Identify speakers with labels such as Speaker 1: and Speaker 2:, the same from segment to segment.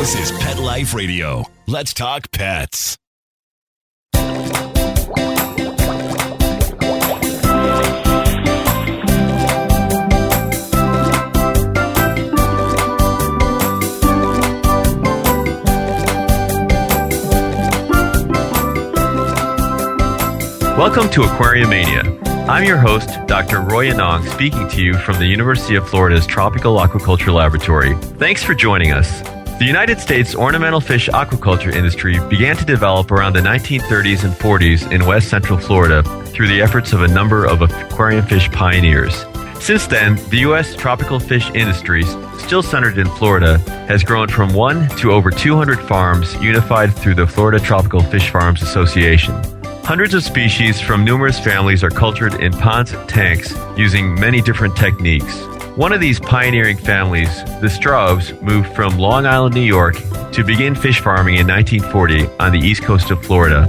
Speaker 1: This is Pet Life Radio. Let's talk pets.
Speaker 2: Welcome to Aquariumania. I'm your host, Dr. Roy Anong, speaking to you from the University of Florida's Tropical Aquaculture Laboratory. Thanks for joining us. The United States ornamental fish aquaculture industry began to develop around the 1930s and 40s in west central Florida through the efforts of a number of aquarium fish pioneers. Since then, the U.S. tropical fish industry, still centered in Florida, has grown from 1 to over 200 farms unified through the Florida Tropical Fish Farms Association. Hundreds of species from numerous families are cultured in ponds and tanks using many different techniques. One of these pioneering families, the Straubs, moved from Long Island, New York to begin fish farming in 1940 on the east coast of Florida.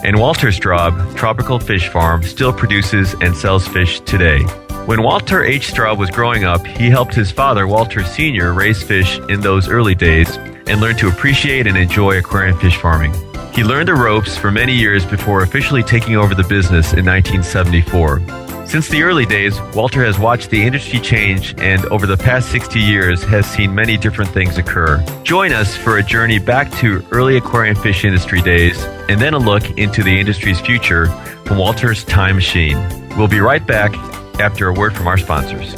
Speaker 2: And Walter Straub Tropical Fish Farm still produces and sells fish today. When Walter H. Straub was growing up, he helped his father, Walter Sr., raise fish in those early days and learned to appreciate and enjoy aquarium fish farming. He learned the ropes for many years before officially taking over the business in 1974. Since the early days, Walter has watched the industry change and over the past 60 years has seen many different things occur. Join us for a journey back to early aquarium fish industry days and then a look into the industry's future from Walter's time machine. We'll be right back after a word from our sponsors.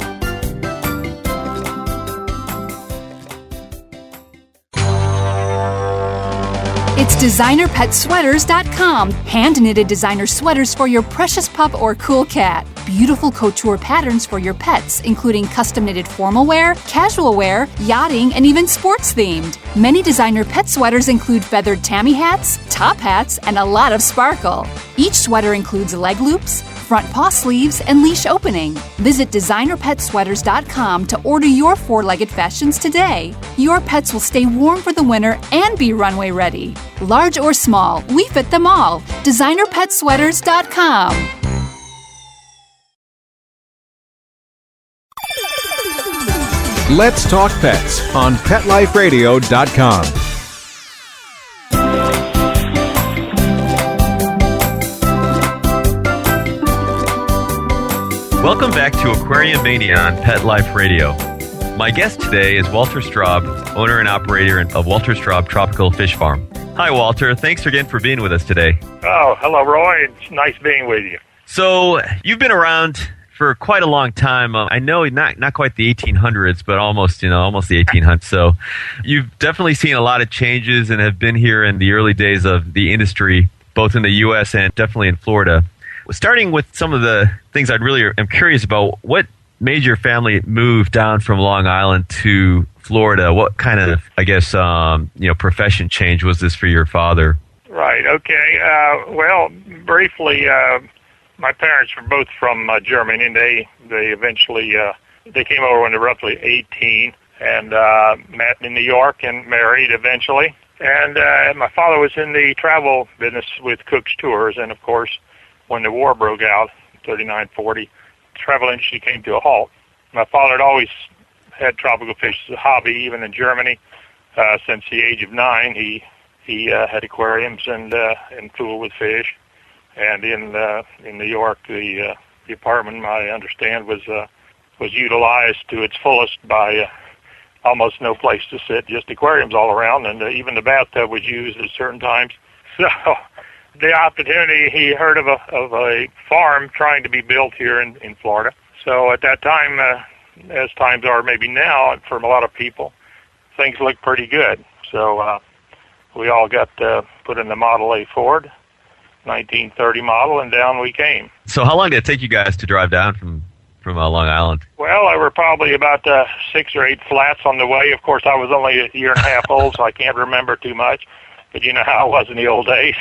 Speaker 3: It's designerpetsweaters.com. Hand-knitted designer sweaters for your precious pup or cool cat. Beautiful couture patterns for your pets, including custom-knitted formal wear, casual wear, yachting, and even sports-themed. Many designer pet sweaters include feathered tammy hats, top hats, and a lot of sparkle. Each sweater includes leg loops, front paw sleeves, and leash opening. Visit designerpetsweaters.com to order your four-legged fashions today. Your pets will stay warm for the winter and be runway ready. Large or small, we fit them all. designerpetsweaters.com.
Speaker 4: Let's Talk Pets on PetLifeRadio.com.
Speaker 2: Welcome back to Aquariumania on Pet Life Radio. My guest today is Walter Straub, owner and operator of Walter Straub Tropical Fish Farm. Hi, Walter. Thanks again for being with us today.
Speaker 5: Oh, hello, Roy. It's nice being with you.
Speaker 2: So, you've been around for quite a long time. I know not quite the 1800s, but almost the 1800s. So, you've definitely seen a lot of changes and have been here in the early days of the industry, both in the U.S. and definitely in Florida. Starting with some of the things I'm curious about, what made your family move down from Long Island to Florida? What kind of, profession change was this for your father?
Speaker 5: Right. Okay. Well, briefly, my parents were both from Germany, and they eventually they came over when they were roughly 18 and met in New York and married eventually. And my father was in the travel business with Cook's Tours, and of course, when the war broke out, 39-40, the travel industry came to a halt. My father had always had tropical fish as a hobby, even in Germany. Since the age of 9, he had aquariums and fooled with fish. And in New York, the apartment, I understand, was utilized to its fullest by almost no place to sit, just aquariums all around, and even the bathtub was used at certain times. So the opportunity, he heard of a farm trying to be built here in Florida. So at that time, as times are maybe now, for a lot of people, things looked pretty good. So we all got put in the Model A Ford, 1930 model, and down we came.
Speaker 2: So how long did it take you guys to drive down from Long Island?
Speaker 5: Well, there were probably about 6 or 8 flats on the way. Of course, I was only a year and a half old, so I can't remember too much. But you know how it was in the old days.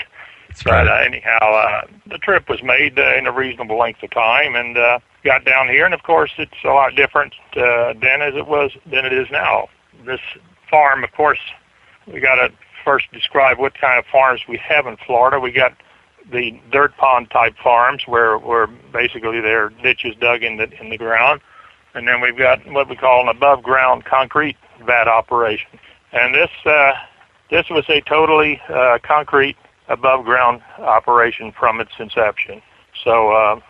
Speaker 2: That's right.
Speaker 5: But anyhow, the trip was made in a reasonable length of time, and got down here. And of course, it's a lot different then than it is now. This farm, of course, we got to first describe what kind of farms we have in Florida. We got the dirt pond type farms where basically there are ditches dug in the ground, and then we've got what we call an above ground concrete vat operation. And this was a totally concrete above-ground operation from its inception. So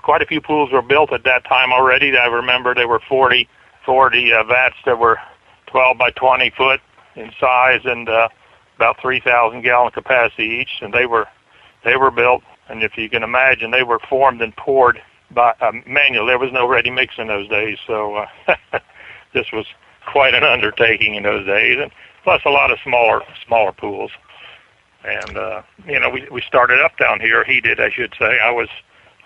Speaker 5: quite a few pools were built at that time already. I remember there were 40 vats that were 12 by 20 foot in size and about 3,000 gallon capacity each, and they were built. And if you can imagine, they were formed and poured by manual. There was no ready mix in those days, so this was quite an undertaking in those days, and plus a lot of smaller pools. And we started up down here. He did, I should say. I was,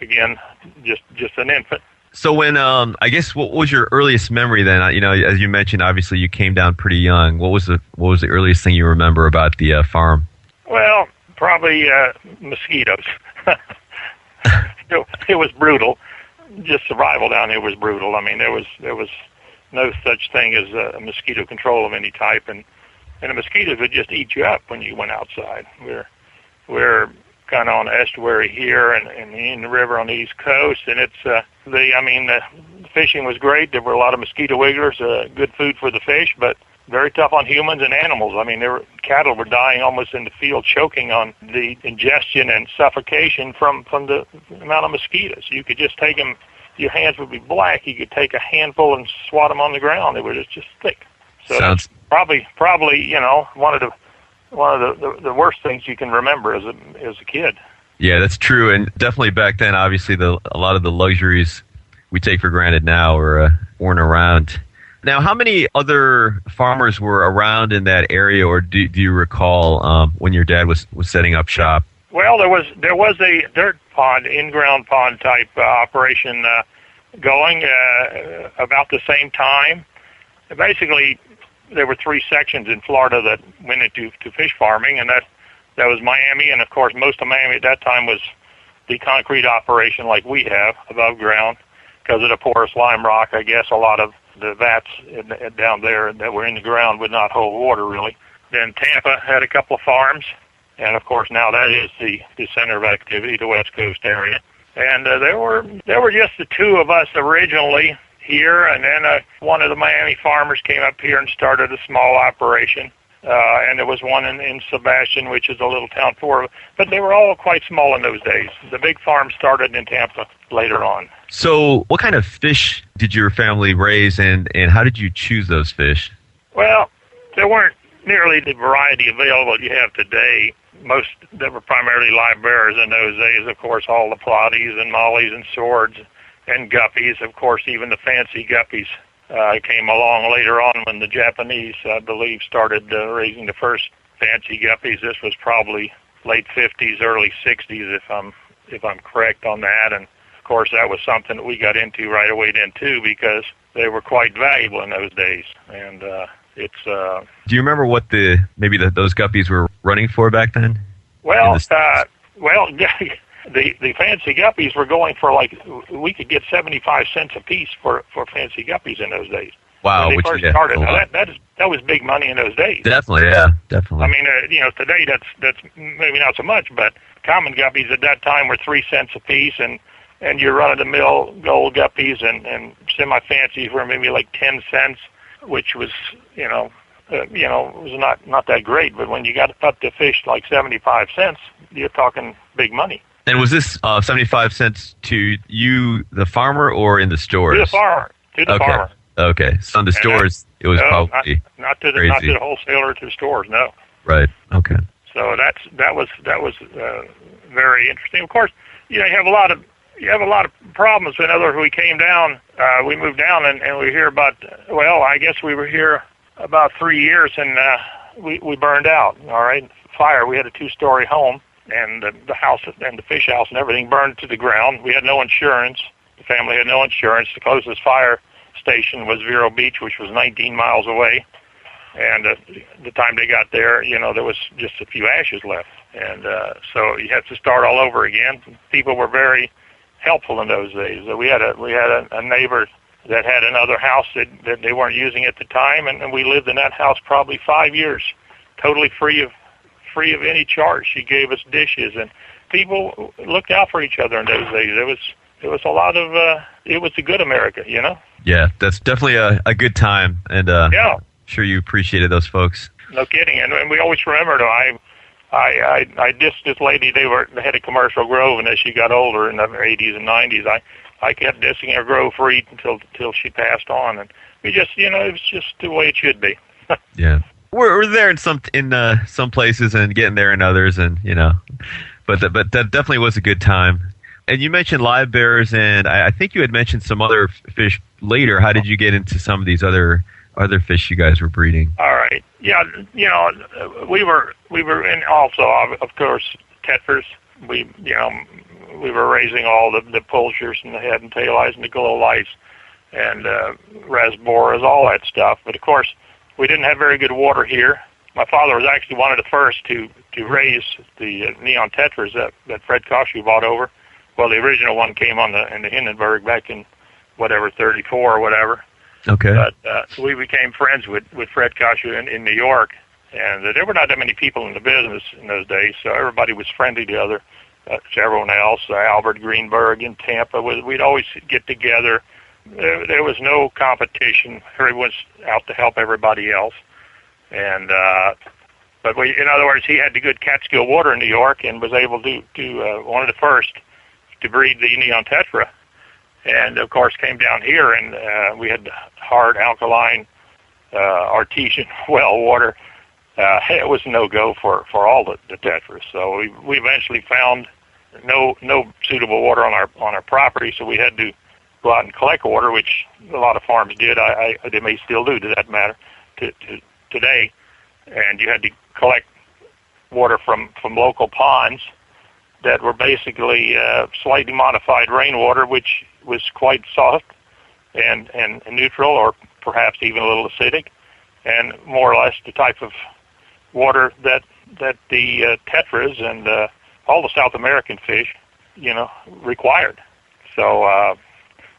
Speaker 5: again, just an infant.
Speaker 2: So when I guess what was your earliest memory then? As you mentioned, obviously you came down pretty young. What was the earliest thing you remember about the farm?
Speaker 5: Well, probably mosquitoes. It was brutal. Just survival down here was brutal. I mean, there was no such thing as mosquito control of any type, and the mosquitoes would just eat you up when you went outside. We're kind of on the estuary here and in the river on the East Coast, and the fishing was great. There were a lot of mosquito wigglers, good food for the fish, but very tough on humans and animals. I mean, cattle were dying almost in the field, choking on the ingestion and suffocation from the amount of mosquitoes. You could just take them, your hands would be black. You could take a handful and swat them on the ground. They were just thick. So that's probably one of the worst things you can remember as a kid.
Speaker 2: Yeah, that's true, and definitely back then, obviously, a lot of the luxuries we take for granted now weren't around. Now, how many other farmers were around in that area, or do you recall when your dad was setting up shop?
Speaker 5: Well, there was a dirt pond, in-ground pond type operation going about the same time. Basically, there were three sections in Florida that went into fish farming, and that was Miami, and of course most of Miami at that time was the concrete operation like we have above ground because of the porous lime rock. I guess a lot of the vats down there that were in the ground would not hold water really. Then Tampa had a couple of farms, and of course now that is the center of activity, the West Coast area. And there were just the two of us originally here, and then one of the Miami farmers came up here and started a small operation. And there was one in Sebastian, which is a little town but they were all quite small in those days. The big farm started in Tampa later on.
Speaker 2: So what kind of fish did your family raise, and how did you choose those fish?
Speaker 5: Well, there weren't nearly the variety available you have today. Most that were primarily live bearers in those days, of course, all the plotties and mollies and swords and guppies. Of course, even the fancy guppies came along later on when the Japanese, I believe, started raising the first fancy guppies. This was probably late 50s, early 60s, if I'm correct on that. And of course, that was something that we got into right away then too, because they were quite valuable in those days. And it's.
Speaker 2: Do you remember what maybe those guppies were running for back then?
Speaker 5: Well, The fancy guppies were going for we could get 75 cents a piece for fancy guppies in those days.
Speaker 2: Wow,
Speaker 5: when they first started. Now that was big money in those days.
Speaker 2: Definitely, yeah, definitely.
Speaker 5: I mean, today that's maybe not so much, but common guppies at that time were 3 cents a piece, and your run-of-the-mill gold guppies and semi-fancies were maybe like 10 cents, which was was not that great. But when you got up to fish like 75 cents, you're talking big money.
Speaker 2: And was this 75 cents to you, the farmer, or in the stores?
Speaker 5: To the farmer. Farmer.
Speaker 2: Okay. So in the stores, it was probably
Speaker 5: not to the wholesaler, to the stores. No.
Speaker 2: Right. Okay.
Speaker 5: So that was very interesting. Of course, you have a lot of problems. In other words, we came down, we moved down, and we hear about. Well, I guess we were here about 3 years, and we burned out. All right, fire. We had a 2-story home. And the house and the fish house and everything burned to the ground. We had no insurance. The family had no insurance. The closest fire station was Vero Beach, which was 19 miles away. And the time they got there, there was just a few ashes left. And so you had to start all over again. People were very helpful in those days. We had a neighbor that had another house that they weren't using at the time, and we lived in that house probably 5 years, totally free of any charge. She gave us dishes, and people looked out for each other in those days. it was a lot of it was a good America, you know.
Speaker 2: Yeah, that's definitely a good time, and
Speaker 5: Yeah,
Speaker 2: sure you appreciated those folks.
Speaker 5: no kidding. And we always remembered. I dissed this lady. They had a commercial grow, and as she got older in the 80s and 90s, I kept dissing her grow free until she passed on, and we just, you know, it was just the way it should be.
Speaker 2: Yeah, we're there in some places and getting there in others, and you know, but that definitely was a good time. And you mentioned live bears, and I think you had mentioned some other fish later. How did you get into some of these other fish you guys were breeding?
Speaker 5: All right, yeah, you know, we were in also, of course, tetras. We were raising all the pulchers and the head and tail eyes and the glow lights and rasboras, all that stuff. But of course, we didn't have very good water here. My father was actually one of the first to raise the neon tetras that Fred Koshu bought over. Well, the original one came in the Hindenburg back in whatever 34 or whatever.
Speaker 2: Okay.
Speaker 5: But we became friends with Fred Koshu in New York, and there were not that many people in the business in those days, so everybody was friendly to everyone else. Albert Greenberg in Tampa, we'd always get together. There was no competition. Everyone's out to help everybody else. And but in other words, he had the good Catskill water in New York and was able to one of the first to breed the neon tetra. And of course, came down here, and we had hard alkaline artesian well water. It was no go for all the tetras. So we eventually found no suitable water on our property. So we had to go out and collect water, which a lot of farms did. They may still do, to that matter, today. And you had to collect water from local ponds that were basically slightly modified rainwater, which was quite soft and neutral, or perhaps even a little acidic, and more or less the type of water that the tetras and all the South American fish, you know, required. So, I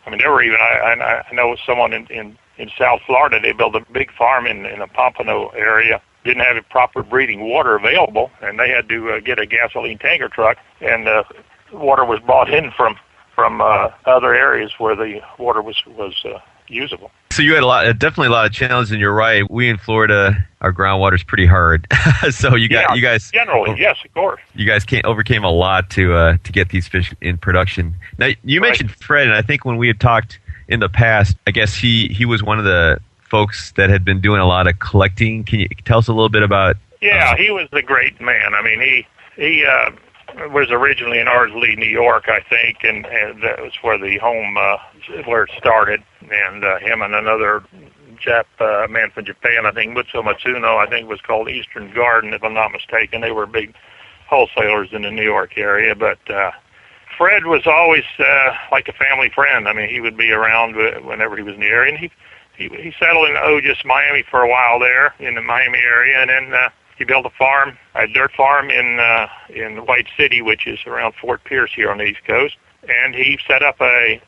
Speaker 5: mean, there were even I know someone in South Florida. They built a big farm in the Pompano area. Didn't have a proper breeding water available, and they had to get a gasoline tanker truck, and water was brought in from other areas where the water was usable.
Speaker 2: So you had definitely a lot of challenges, and you're right. We in Florida, our groundwater's pretty hard. So you guys
Speaker 5: generally, yes, of course.
Speaker 2: You guys overcame a lot to get these fish in production. Now you mentioned Fred, and I think when we had talked in the past, I guess he was one of the folks that had been doing a lot of collecting. Can you tell us a little bit about?
Speaker 5: Yeah, he was a great man. I mean, he was originally in Ardsley, New York, I think, and that was where the home where it started. And him and another man from Japan, I think, Mutsu Matsuno, I think it was called Eastern Garden, if I'm not mistaken. They were big wholesalers in the New York area. But Fred was always like a family friend. I mean, he would be around whenever he was in the area, and he settled in Ojus, Miami, for a while there in the Miami area, and then he built a dirt farm in White City, which is around Fort Pierce here on the East Coast. And he set up a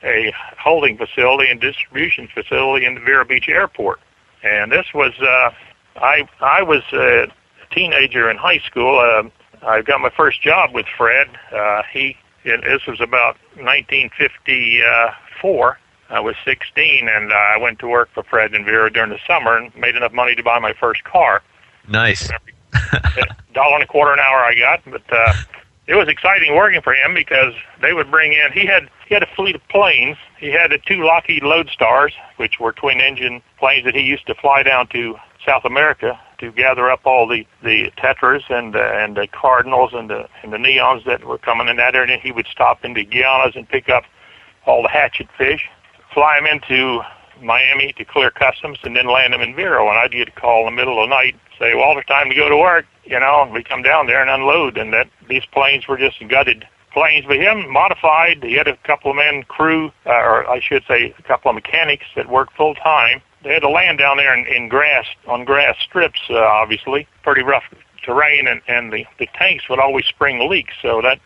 Speaker 5: holding facility and distribution facility in the Vero Beach Airport. And this was, I was a teenager in high school. I got my first job with Fred. This was about 1954. I was 16, and I went to work for Fred and Vera during the summer and made enough money to buy my first car.
Speaker 2: Nice.
Speaker 5: $1.25 an hour I got, but it was exciting working for him because they would bring in. He had a fleet of planes. He had the 2 Lockheed Lodestars, which were twin-engine planes that he used to fly down to South America to gather up all the tetras and the cardinals and the neons that were coming in that area. And he would stop into Guianas and pick up all the hatchet fish, fly them into Miami to clear customs, and then land them in Vero. And I'd get a call in the middle of the night, say, "Walter, time to go to work," you know, and we come down there and unload. And that these planes were just gutted planes, but him modified. He had a couple of men crew, or I should say a couple of mechanics that worked full time. They had to land down there in grass, on grass strips, obviously, pretty rough terrain, and the tanks would always spring leaks, so that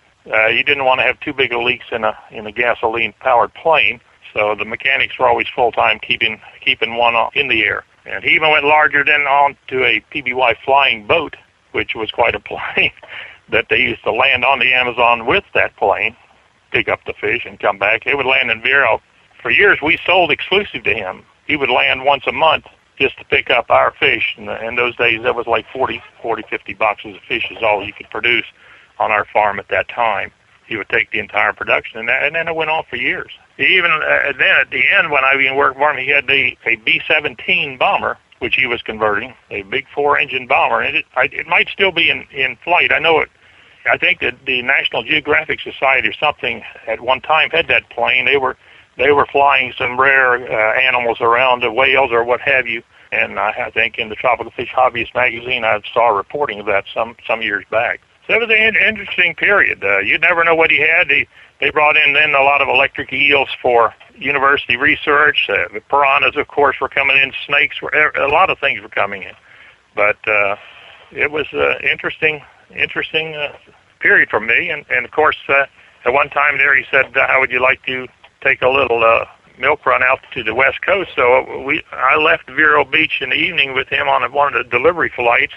Speaker 5: you didn't want to have too big of leaks in a gasoline-powered plane. So the mechanics were always full-time keeping one in the air. And he even went larger than on to a PBY flying boat, which was quite a plane that they used to land on the Amazon with that plane. pick up the fish and come back. He would land in Vero. For years, we sold exclusive to him. He would land once a month just to pick up our fish. And in those days, that was like 50 boxes of fish is all he could produce on our farm at that time. He would take the entire production, and then it went on for years. Even then, at the end, when I even worked for him, he had a B-17 bomber, which he was converting, a big 4-engine bomber, and it might still be in flight. I know it. I think that the National Geographic Society or something at one time had that plane. They were flying some rare animals around, whales or what have you. And I think in the Tropical Fish Hobbyist magazine, I saw a reporting of that some years back. So it was an interesting period. You never know what he had. They brought in then a lot of electric eels for university research. The piranhas, of course, were coming in. Snakes a lot of things were coming in. But it was an interesting period for me. And of course, at one time there, he said, "How would you like to take a little milk run out to the West Coast?" So I left Vero Beach in the evening with him on one of the delivery flights,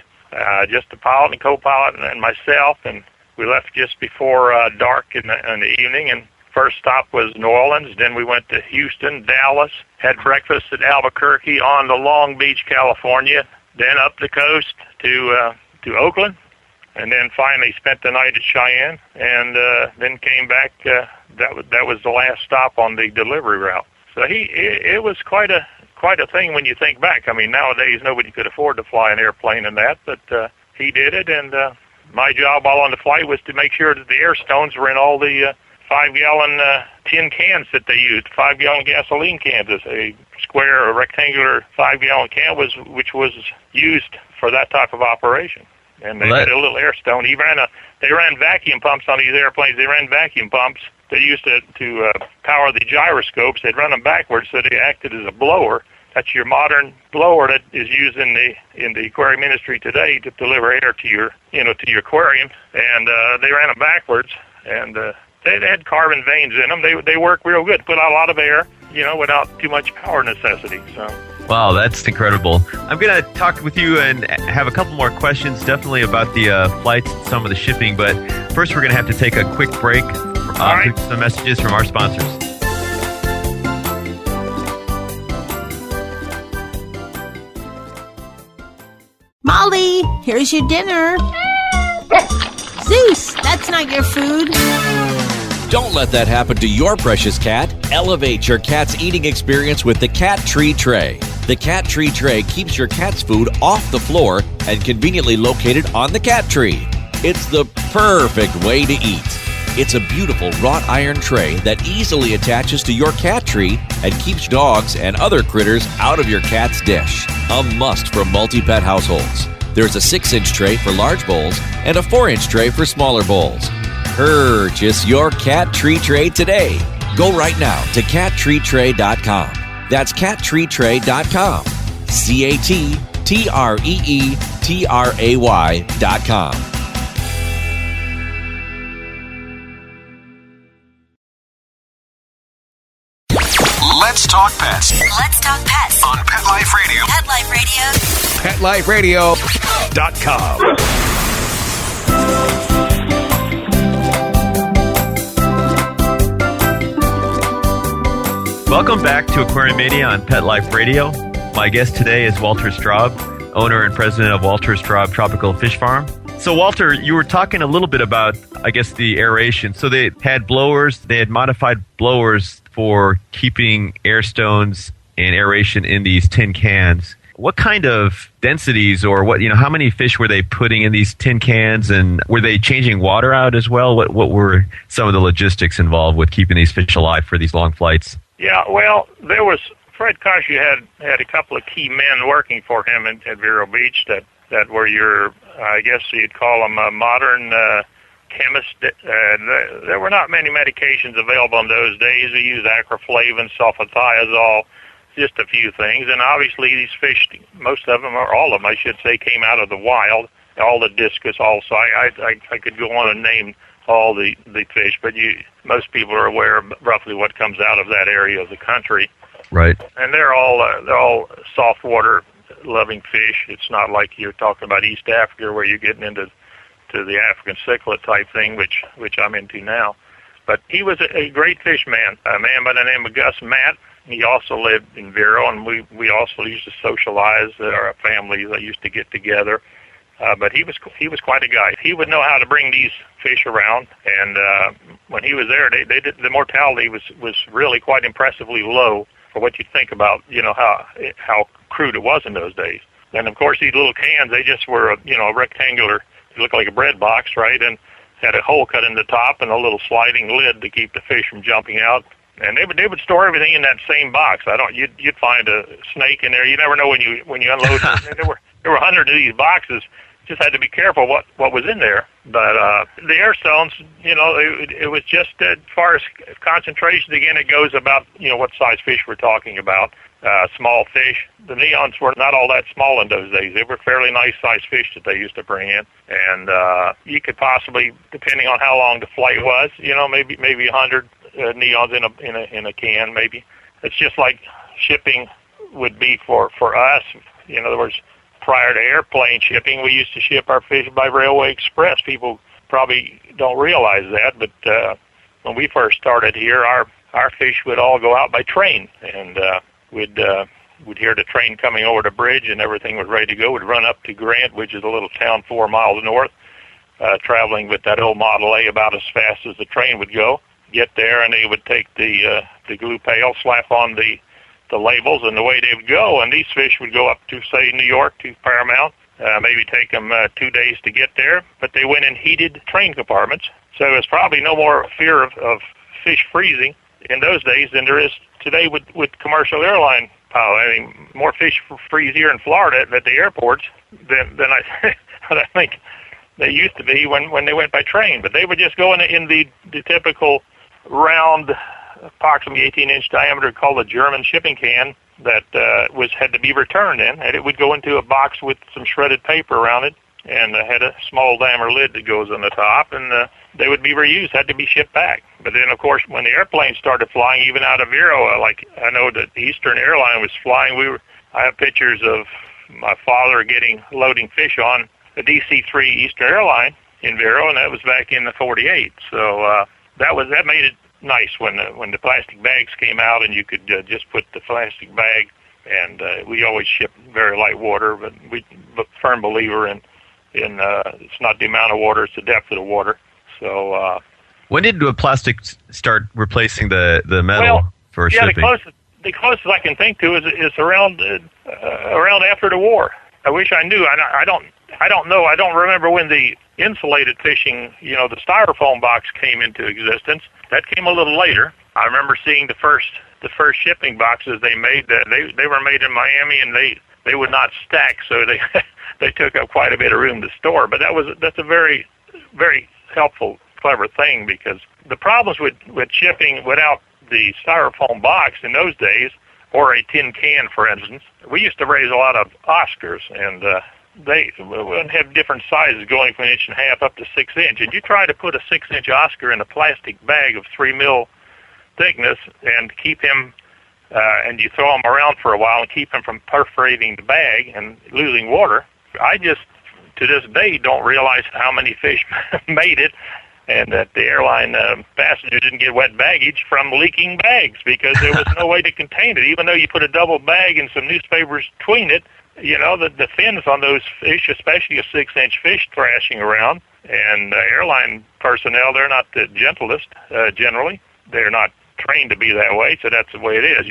Speaker 5: just the pilot and co-pilot and myself, and we left just before dark in the evening. And first stop was New Orleans. Then we went to Houston, Dallas, had breakfast at Albuquerque, on to Long Beach, California, then up the coast to Oakland, and then finally spent the night at Cheyenne, and then came back. That was the last stop on the delivery route. So it was quite a thing when you think back. I mean, nowadays nobody could afford to fly an airplane and that, but he did it, and my job while on the flight was to make sure that the air stones were in all the 5-gallon tin cans that they used, 5-gallon gasoline cans. A square or rectangular 5-gallon can which was used for that type of operation. And they had a little air stone. They ran vacuum pumps on these airplanes. They ran vacuum pumps. They used to power the gyroscopes. They'd run them backwards, so they acted as a blower. That's your modern blower that is used in the aquarium industry today to deliver air to your aquarium. And they ran them backwards, and they had carbon veins in them. They work real good. Put out a lot of air, without too much power necessity. So.
Speaker 2: Wow, that's incredible. I'm going to talk with you and have a couple more questions, definitely about the flights and some of the shipping. But first, we're going to have to take a quick break.
Speaker 5: Right.
Speaker 2: Some messages from our sponsors.
Speaker 6: Molly, here's your dinner. Zeus, that's not your food.
Speaker 7: Don't let that happen to your precious cat. Elevate your cat's eating experience with the Cat Tree Tray. The Cat Tree Tray keeps your cat's food off the floor and conveniently located on the cat tree. It's the perfect way to eat. It's a beautiful wrought iron tray that easily attaches to your cat tree and keeps dogs and other critters out of your cat's dish. A must for multi-pet households. There's a 6-inch tray for large bowls and a 4-inch tray for smaller bowls. Purchase your Cat Tree Tray today. Go right now to cattreetray.com. That's cattreetray.com. cattreetray.com.
Speaker 1: Let's talk pets.
Speaker 8: Let's talk pets
Speaker 1: On Pet Life Radio.
Speaker 8: Pet Life Radio.
Speaker 1: PetLifeRadio.com.
Speaker 2: Welcome back to Aquariumania on Pet Life Radio. My guest today is Walter Straub, owner and president of Walter Straub Tropical Fish Farm. So, Walter, you were talking a little bit about, I guess, the aeration. So they had blowers, they had modified blowers for keeping air stones and aeration in these tin cans. What kind of densities or how many fish were they putting in these tin cans, and were they changing water out as well? What were some of the logistics involved with keeping these fish alive for these long flights?
Speaker 5: Yeah, well, there was Fred Koshy had a couple of key men working for him at Vero Beach that were your, I guess you'd call them modern chemists. There were not many medications available in those days. We used acroflavin, sulfathiazole, just a few things. And obviously these fish, most of them, or all of them, I should say, came out of the wild. All the discus also. I could go on and name all the fish, but most people are aware of roughly what comes out of that area of the country.
Speaker 2: Right.
Speaker 5: And they're all saltwater loving fish. It's not like you're talking about East Africa where you're getting into the African cichlid type thing, which I'm into now. But he was a great fish man, a man by the name of Gus Matt. He also lived in Vero, and we also used to socialize. Our families used to get together. But he was quite a guy. He would know how to bring these fish around, and when he was there, the mortality was really quite impressively low for what you think about, how crude it was in those days. And of course, these little cans, they just were a rectangular, it looked like a bread box, right? And had a hole cut in the top and a little sliding lid to keep the fish from jumping out. And they would store everything in that same box. You'd find a snake in there. You never know when you unload. There were hundreds of these boxes. Just had to be careful what was in there. But the air stones, it was just as far as concentrations. Again, it goes about what size fish we're talking about. Small fish. The neons were not all that small in those days. They were fairly nice sized fish that they used to bring in, and you could possibly, depending on how long the flight was, maybe 100 neons in a can. Maybe it's just like shipping would be for us. In other words, prior to airplane shipping, we used to ship our fish by railway express. People probably don't realize that, but when we first started here, our fish would all go out by train, and we'd hear the train coming over the bridge, and everything was ready to go. We'd run up to Grant, which is a little town 4 miles north, traveling with that old Model A about as fast as the train would go. Get there, and they would take the glue pail, slap on the labels, and away they would go. And these fish would go up to, say, New York, to Paramount. Maybe take them 2 days to get there, but they went in heated train compartments. So there's probably no more fear of fish freezing in those days than there is today with commercial airline pilot. I mean, more fish freeze here in Florida at the airports than I think they used to be when they went by train. But they would just go in the typical round, approximately 18-inch diameter, called a German shipping can that had to be returned in, and it would go into a box with some shredded paper around it, and had a small diameter lid that goes on the top, and they would be reused, had to be shipped back. But then, of course, when the airplanes started flying, even out of Vero, like I know that Eastern Airline was flying, I have pictures of my father loading fish on a DC-3 Eastern Airline in Vero, and that was back in the 48. So that made it nice when the plastic bags came out, and you could just put the plastic bag. And we always ship very light water, but we firm believer in it's not the amount of water, it's the depth of the water. So
Speaker 2: when did the plastic start replacing the metal for shipping?
Speaker 5: The closest I can think to is around after the war. I wish I knew. I don't know. I don't remember when the insulated fishing, the styrofoam box came into existence. That came a little later. I remember seeing the first shipping boxes they made. They were made in Miami, and they would not stack, so they took up quite a bit of room to store. But that's a very, very helpful, clever thing, because the problems with shipping without the styrofoam box in those days, or a tin can, for instance, we used to raise a lot of Oscars, and they would have different sizes going from 1.5 inches up to 6 inches. And you try to put a 6-inch Oscar in a plastic bag of 3 mil thickness and keep him, and you throw him around for a while and keep him from perforating the bag and losing water. I just, to this day, don't realize how many fish made it, and that the airline passengers didn't get wet baggage from leaking bags, because there was no way to contain it. Even though you put a double bag and some newspapers between it, the fins on those fish, especially a 6-inch fish thrashing around, and airline personnel, they're not the gentlest, generally. They're not trained to be that way, so that's the way it is,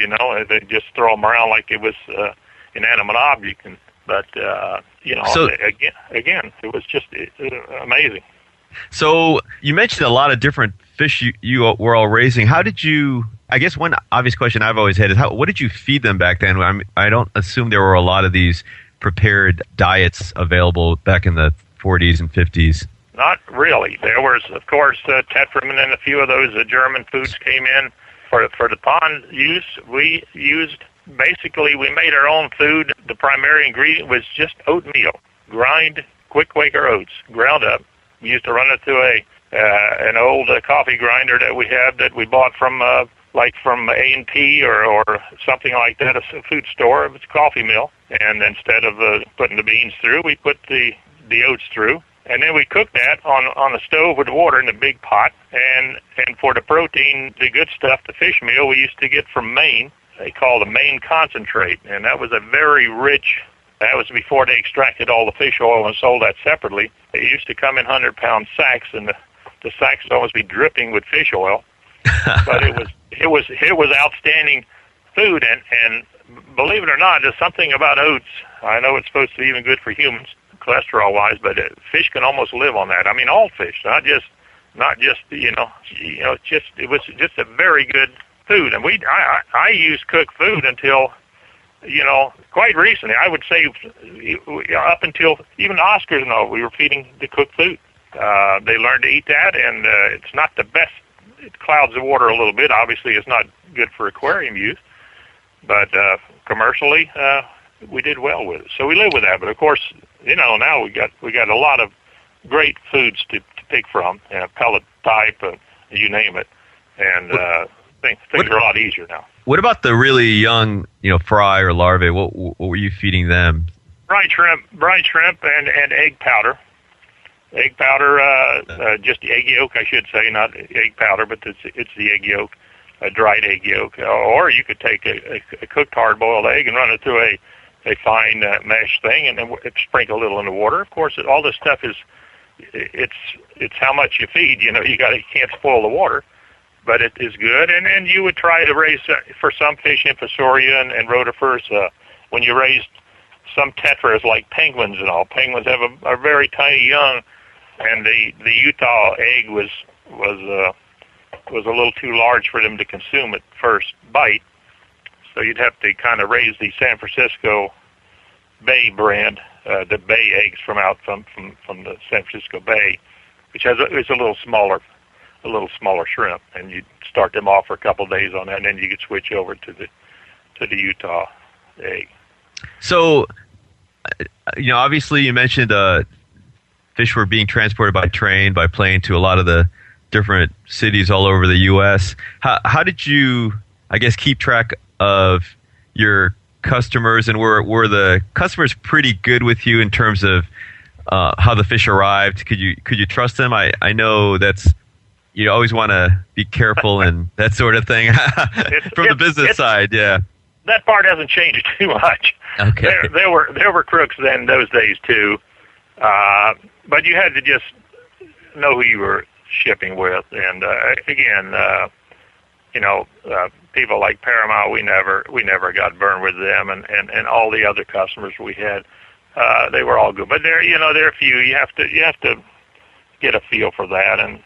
Speaker 5: They just throw them around like it was inanimate object. But, so, again, it was just amazing.
Speaker 2: So you mentioned a lot of different fish you were all raising. How did you, I guess one obvious question I've always had is, what did you feed them back then? I don't assume there were a lot of these prepared diets available back in the 40s and 50s.
Speaker 5: Not really. There was, of course, tetramin, and a few of those German foods came in. For the pond use, we made our own food. The primary ingredient was just oatmeal, quick Quaker oats, ground up. We used to run it through an old coffee grinder that we had that we bought from A&P or something like that, a food store. It was a coffee mill, and instead of putting the beans through, we put the oats through. And then we cook that on the stove with the water in a big pot. And for the protein, the good stuff, the fish meal, we used to get from Maine. They call it a Maine concentrate. And that was a very rich, that was before they extracted all the fish oil and sold that separately. It used to come in 100-pound sacks, and the sacks would always be dripping with fish oil. But it was outstanding food, and believe it or not, there's something about oats. I know it's supposed to be even good for humans, cholesterol-wise, but fish can almost live on that. I mean, all fish, not just it was just a very good food. And I used cooked food until, quite recently. I would say up until even the Oscars and all, we were feeding the cooked food. They learned to eat that, and it's not the best. It clouds the water a little bit. Obviously, it's not good for aquarium use, but commercially, we did well with it. So we live with that. But of course, now we got a lot of great foods to pick from, pellet type, you name it, and things are a lot easier now.
Speaker 2: What about the really young, fry or larvae? What were you feeding them?
Speaker 5: Brine shrimp, and egg powder. Egg powder, just the egg yolk, I should say, not egg powder, but it's the egg yolk, a dried egg yolk. Or you could take a cooked hard-boiled egg and run it through a fine mesh thing, and then sprinkle a little in the water. Of course, all this stuff it's how much you feed. You can't spoil the water, but it is good. And you would try to raise for some fish, Infosauria and rotifers. When you raised some tetras like penguins and all, penguins have a very tiny young. And the Utah egg was a little too large for them to consume at first bite, so you'd have to kind of raise the San Francisco Bay brand, the Bay eggs from the San Francisco Bay, which is a little smaller shrimp, and you'd start them off for a couple of days on that, and then you could switch over to the Utah egg. So,
Speaker 2: obviously you mentioned fish were being transported by plane to a lot of the different cities all over the U.S. How did you, I guess, keep track of your customers, and were the customers pretty good with you in terms of how the fish arrived? Could you trust them? I know that's, you always want to be careful and that sort of thing from the business side. Yeah,
Speaker 5: that part hasn't changed too much.
Speaker 2: Okay,
Speaker 5: there were crooks then those days too. But you had to just know who you were shipping with, and again, people like Paramount, we never got burned with them, and all the other customers we had, they were all good. But there are a few you have to get a feel for that, and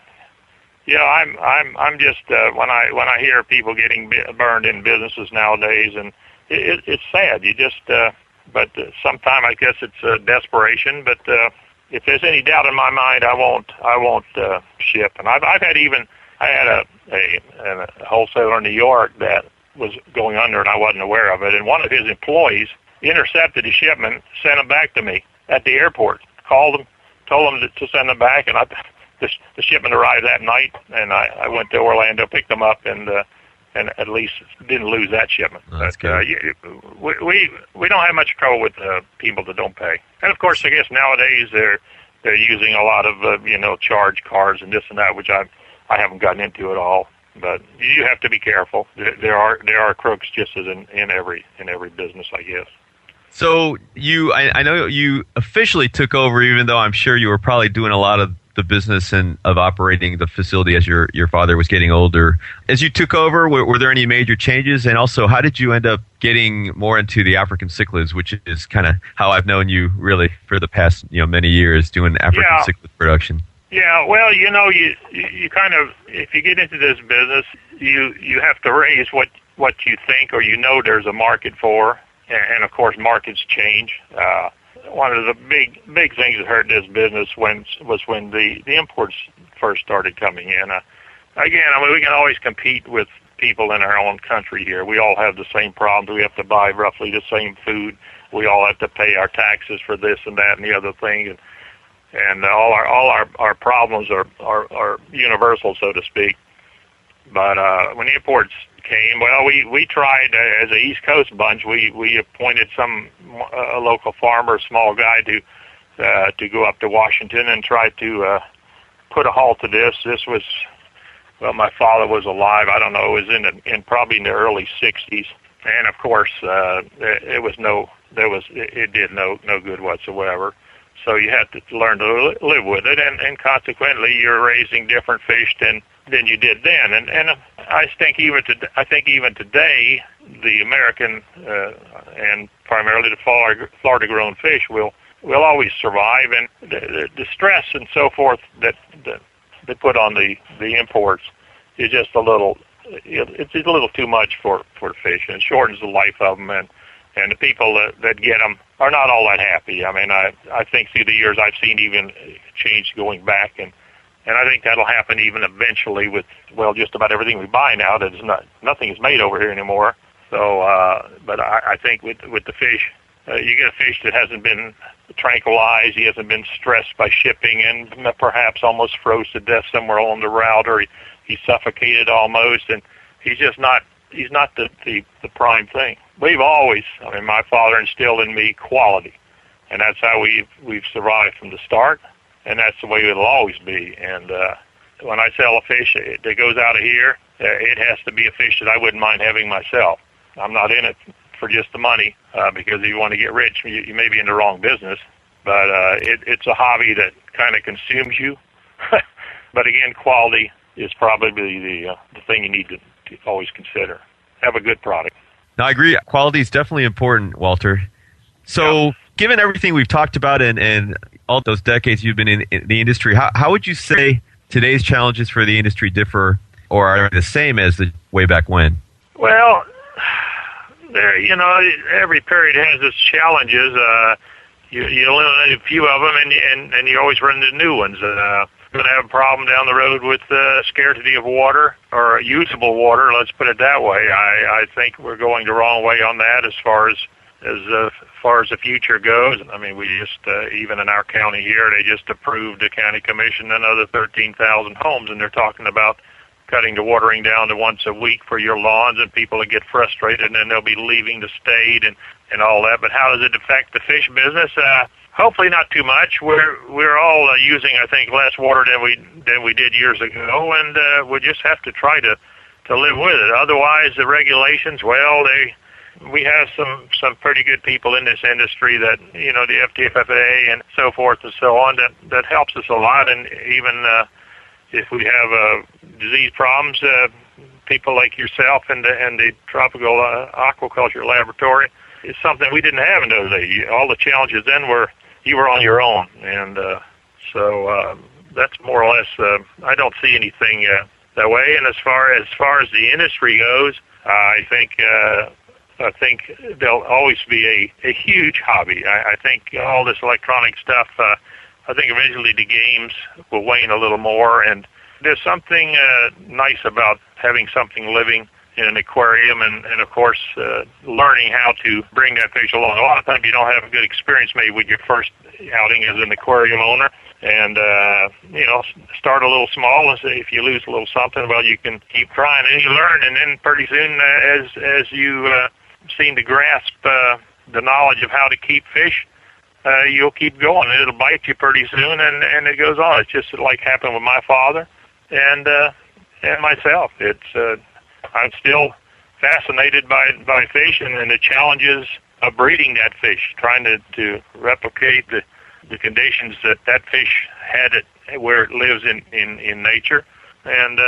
Speaker 5: I'm just when I hear people getting burned in businesses nowadays, and it's sad. You just but sometimes I guess it's desperation, but. If there's any doubt in my mind, I won't ship. And I had a wholesaler in New York that was going under, and I wasn't aware of it. And one of his employees intercepted his shipment, sent them back to me at the airport. Called them, told them to send them back, and the shipment arrived that night. And I went to Orlando, picked them up, and at least didn't lose that shipment.
Speaker 2: That's good.
Speaker 5: We don't have much trouble with people that don't pay. And of course, I guess nowadays they're using a lot of charge cards and this and that, which I haven't gotten into at all. But you have to be careful. There are crooks just as in every business, I guess.
Speaker 2: So I know you officially took over, even though I'm sure you were probably doing a lot of the business and of operating the facility as your father was getting older. As you took over, were there any major changes? And also, how did you end up getting more into the African cichlids, which is kind of how I've known you really for the past many years doing African cichlid production? Yeah,
Speaker 5: well, you kind of, if you get into this business, you have to raise what you think or there's a market for, and of course markets change. One of the big things that hurt this business was when the imports first started coming in. Again, we can always compete with people in our own country here. We all have the same problems. We have to buy roughly the same food. We all have to pay our taxes for this and that and the other thing, and all our problems are universal, so to speak. But when the imports came, well, we tried as an East Coast bunch. We appointed a local farmer, a small guy, to go up to Washington and try to put a halt to this. This was, well, my father was alive. I don't know. It was in probably in the early '60s, and of course, it did no good whatsoever. So you had to learn to live with it, and consequently, you're raising different fish than you did then. And I think even today, the American and primarily the Florida-grown fish will always survive, and the stress and so forth that they put on the imports is just a little. It's a little too much for the fish, and it shortens the life of them, and the people that get them are not all that happy. I mean, I think through the years I've seen even change going back, and I think that'll happen even eventually with, well, just about everything we buy now. That is nothing is made over here anymore. So, but I think with the fish, you get a fish that hasn't been tranquilized, he hasn't been stressed by shipping, and perhaps almost froze to death somewhere along the route, or he suffocated almost, and he's not the prime thing. We've always, I mean, my father instilled in me quality, and that's how we've survived from the start, and that's the way it'll always be. And when I sell a fish that goes out of here, it has to be a fish that I wouldn't mind having myself. I'm not in it for just the money, because if you want to get rich, you may be in the wrong business, but it's a hobby that kind of consumes you. But again, quality is probably the thing you need to always consider. Have a good product.
Speaker 2: No, I agree. Quality is definitely important, Walter. So, Given everything we've talked about and all those decades you've been in the industry, how would you say today's challenges for the industry differ or are the same as the way back when?
Speaker 5: Well, every period has its challenges. You eliminate a few of them, and you always run into new ones. Going to have a problem down the road with scarcity of water or usable water. Let's put it that way. I think we're going the wrong way on that as far as the future goes. I mean, we just even in our county here, they just approved the county commission another 13,000 homes, and they're talking about cutting the watering down to once a week for your lawns, and people will get frustrated, and then they'll be leaving the state and all that. But how does it affect the fish business? Hopefully not too much. We're all using, I think, less water than we did years ago, and we just have to try to live with it. Otherwise, the regulations, well, we have some pretty good people in this industry that, the FTFFA and so forth and so on, that helps us a lot. And even if we have disease problems, people like yourself and the Tropical Aquaculture Laboratory, is something we didn't have in those days. All the challenges then you were on your own, and so that's more or less. I don't see anything that way. And as far as the industry goes, I think there'll always be a huge hobby. I think all this electronic stuff. I think eventually the games will wane a little more, and there's something nice about having something living in an aquarium, and of course, learning how to bring that fish along. A lot of times you don't have a good experience maybe with your first outing as an aquarium owner, and start a little small, and say if you lose a little something, well, you can keep trying, and you learn, and then pretty soon, as you seem to grasp the knowledge of how to keep fish, you'll keep going, and it'll bite you pretty soon, and it goes on. It's just like happened with my father and myself. It's I'm still fascinated by fish and the challenges of breeding that fish, trying to replicate the conditions that fish had where it lives in nature, and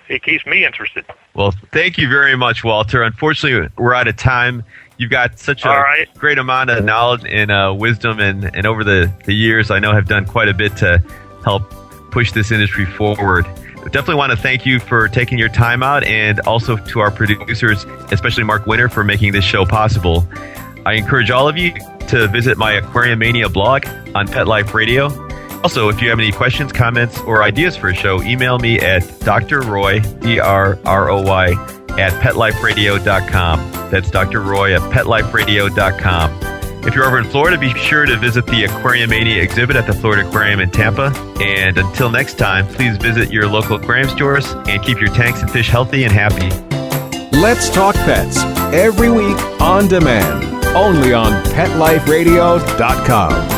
Speaker 5: it keeps me interested.
Speaker 2: Well, thank you very much, Walter. Unfortunately, we're out of time. You've got such a great amount of knowledge and wisdom, and over the years, I know have done quite a bit to help push this industry forward. I definitely want to thank you for taking your time out, and also to our producers, especially Mark Winter, for making this show possible. I encourage all of you to visit my Aquariumania blog on Pet Life Radio. Also, if you have any questions, comments, or ideas for a show, email me at drroy, DRROY, at petliferadio.com. That's Dr. Roy at petliferadio.com. If you're over in Florida, be sure to visit the Aquariumania exhibit at the Florida Aquarium in Tampa. And until next time, please visit your local aquarium stores and keep your tanks and fish healthy and happy.
Speaker 4: Let's Talk Pets, every week on demand, only on PetLifeRadio.com.